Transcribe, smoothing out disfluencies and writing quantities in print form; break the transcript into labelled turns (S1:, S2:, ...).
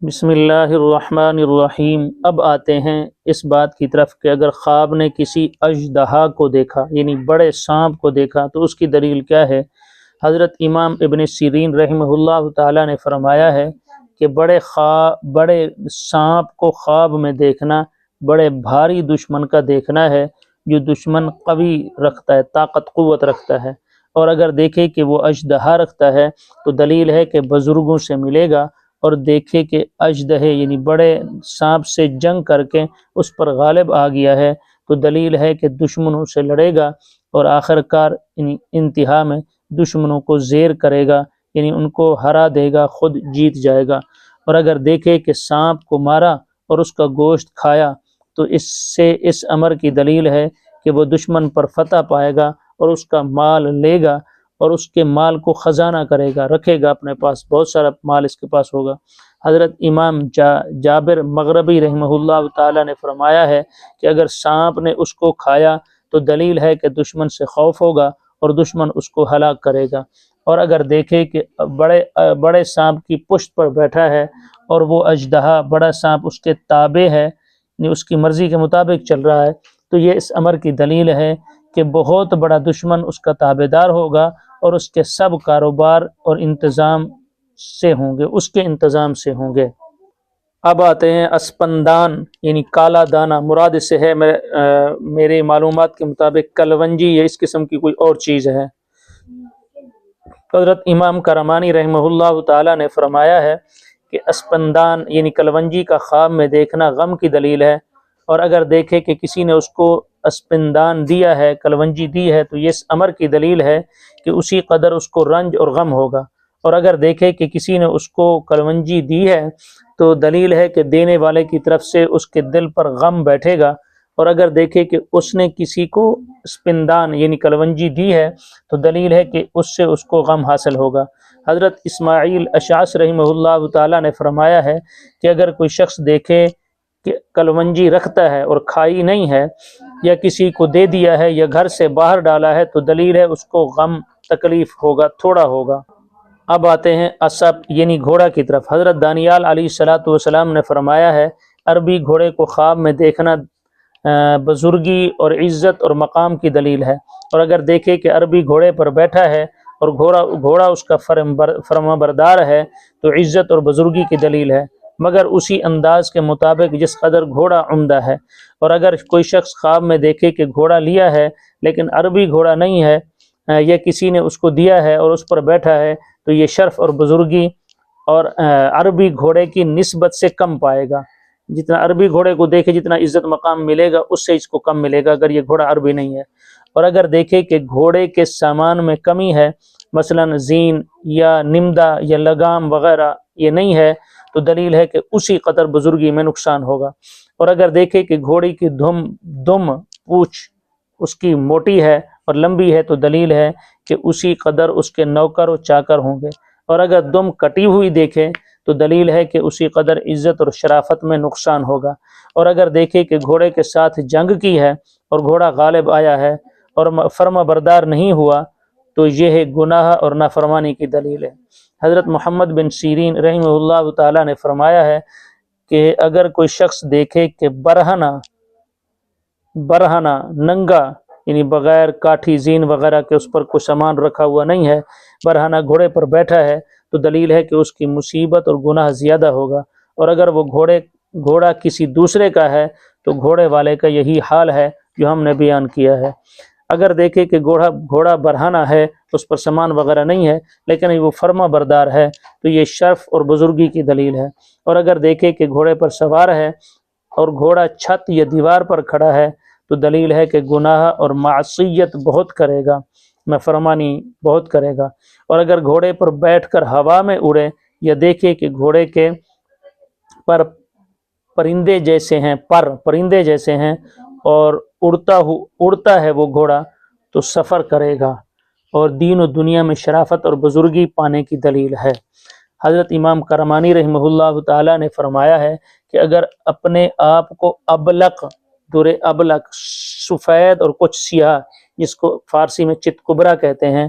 S1: بسم اللہ الرحمن الرحیم۔ اب آتے ہیں اس بات کی طرف کہ اگر خواب نے کسی اژدہا کو دیکھا یعنی بڑے سانپ کو دیکھا تو اس کی دلیل کیا ہے۔ حضرت امام ابن سیرین رحمہ اللہ تعالیٰ نے فرمایا ہے کہ بڑے سانپ کو خواب میں دیکھنا بڑے بھاری دشمن کا دیکھنا ہے، جو دشمن قوی رکھتا ہے، طاقت قوت رکھتا ہے، اور اگر دیکھے کہ وہ اژدہا رکھتا ہے تو دلیل ہے کہ بزرگوں سے ملے گا، اور دیکھے کہ اژدہے یعنی بڑے سانپ سے جنگ کر کے اس پر غالب آ گیا ہے تو دلیل ہے کہ دشمنوں سے لڑے گا اور آخر کار انتہا میں دشمنوں کو زیر کرے گا، یعنی ان کو ہرا دے گا، خود جیت جائے گا۔ اور اگر دیکھے کہ سانپ کو مارا اور اس کا گوشت کھایا تو اس سے اس امر کی دلیل ہے کہ وہ دشمن پر فتح پائے گا اور اس کا مال لے گا اور اس کے مال کو خزانہ کرے گا، رکھے گا اپنے پاس، بہت سارا مال اس کے پاس ہوگا۔ حضرت امام جابر مغربی رحمہ اللہ تعالیٰ نے فرمایا ہے کہ اگر سانپ نے اس کو کھایا تو دلیل ہے کہ دشمن سے خوف ہوگا اور دشمن اس کو ہلاک کرے گا۔ اور اگر دیکھے کہ بڑے سانپ کی پشت پر بیٹھا ہے اور وہ اژدہا بڑا سانپ اس کے تابع ہے، یعنی اس کی مرضی کے مطابق چل رہا ہے، تو یہ اس امر کی دلیل ہے کہ بہت بڑا دشمن اس کا تابع دار ہوگا اور اس کے سب کاروبار اور انتظام سے ہوں گے، اس کے انتظام سے ہوں گے۔ اب آتے ہیں اسپندان یعنی کالا دانہ، مراد اس سے ہے میرے معلومات کے مطابق کلونجی یا اس قسم کی کوئی اور چیز ہے۔ حضرت امام کرمانی رحمہ اللہ تعالیٰ نے فرمایا ہے کہ اسپندان یعنی کلونجی کا خواب میں دیکھنا غم کی دلیل ہے، اور اگر دیکھے کہ کسی نے اس کو اسپندان دیا ہے، کلونجی دی ہے، تو یہ اس امر کی دلیل ہے کہ اسی قدر اس کو رنج اور غم ہوگا۔ اور اگر دیکھے کہ کسی نے اس کو کلونجی دی ہے تو دلیل ہے کہ دینے والے کی طرف سے اس کے دل پر غم بیٹھے گا، اور اگر دیکھے کہ اس نے کسی کو اسپندان یعنی کلونجی دی ہے تو دلیل ہے کہ اس سے اس کو غم حاصل ہوگا۔ حضرت اسماعیل اشعث رحمہ اللہ تعالیٰ نے فرمایا ہے کہ اگر کوئی شخص دیکھے کہ کلونجی رکھتا ہے اور کھائی نہیں ہے، یا کسی کو دے دیا ہے یا گھر سے باہر ڈالا ہے، تو دلیل ہے اس کو غم تکلیف ہوگا، تھوڑا ہوگا۔ اب آتے ہیں اسب یعنی گھوڑا کی طرف۔ حضرت دانیال علیہ السلام نے فرمایا ہے عربی گھوڑے کو خواب میں دیکھنا بزرگی اور عزت اور مقام کی دلیل ہے، اور اگر دیکھے کہ عربی گھوڑے پر بیٹھا ہے اور گھوڑا اس کا فرما بردار ہے تو عزت اور بزرگی کی دلیل ہے، مگر اسی انداز کے مطابق جس قدر گھوڑا عمدہ ہے۔ اور اگر کوئی شخص خواب میں دیکھے کہ گھوڑا لیا ہے لیکن عربی گھوڑا نہیں ہے، یا کسی نے اس کو دیا ہے اور اس پر بیٹھا ہے، تو یہ شرف اور بزرگی اور عربی گھوڑے کی نسبت سے کم پائے گا۔ جتنا عربی گھوڑے کو دیکھے جتنا عزت مقام ملے گا، اس سے اس کو کم ملے گا اگر یہ گھوڑا عربی نہیں ہے۔ اور اگر دیکھے کہ گھوڑے کے سامان میں کمی ہے، مثلا زین یا نمدہ یا لگام وغیرہ یہ نہیں ہے، تو دلیل ہے کہ اسی قدر بزرگی میں نقصان ہوگا۔ اور اگر دیکھے کہ گھوڑی کی دم پوچھ اس کی موٹی ہے اور لمبی ہے، تو دلیل ہے کہ اسی قدر اس کے نوکر و چاکر ہوں گے۔ اور اگر دم کٹی ہوئی دیکھے تو دلیل ہے کہ اسی قدر عزت اور شرافت میں نقصان ہوگا۔ اور اگر دیکھے کہ گھوڑے کے ساتھ جنگ کی ہے اور گھوڑا غالب آیا ہے اور فرما بردار نہیں ہوا، تو یہ گناہ اور نافرمانی کی دلیل ہے۔ حضرت محمد بن سیرین رحمہ اللہ تعالیٰ نے فرمایا ہے کہ اگر کوئی شخص دیکھے کہ برہنہ ننگا یعنی بغیر کاٹھی زین وغیرہ کے اس پر کوئی سامان رکھا ہوا نہیں ہے، برہنہ گھوڑے پر بیٹھا ہے، تو دلیل ہے کہ اس کی مصیبت اور گناہ زیادہ ہوگا۔ اور اگر وہ گھوڑا کسی دوسرے کا ہے تو گھوڑے والے کا یہی حال ہے جو ہم نے بیان کیا ہے۔ اگر دیکھے کہ گھوڑا برہنہ ہے، اس پر سامان وغیرہ نہیں ہے لیکن وہ فرما بردار ہے، تو یہ شرف اور بزرگی کی دلیل ہے۔ اور اگر دیکھے کہ گھوڑے پر سوار ہے اور گھوڑا چھت یا دیوار پر کھڑا ہے، تو دلیل ہے کہ گناہ اور معصیت بہت کرے گا، نافرمانی بہت کرے گا۔ اور اگر گھوڑے پر بیٹھ کر ہوا میں اڑے یا دیکھے کہ گھوڑے کے پر پرندے جیسے ہیں اور اڑتا ہے وہ گھوڑا، تو سفر کرے گا اور دین و دنیا میں شرافت اور بزرگی پانے کی دلیل ہے۔ حضرت امام کرمانی رحمہ اللہ تعالیٰ نے فرمایا ہے کہ اگر اپنے آپ کو ابلق سفید اور کچھ سیاہ، جس کو فارسی میں چت کبرا کہتے ہیں،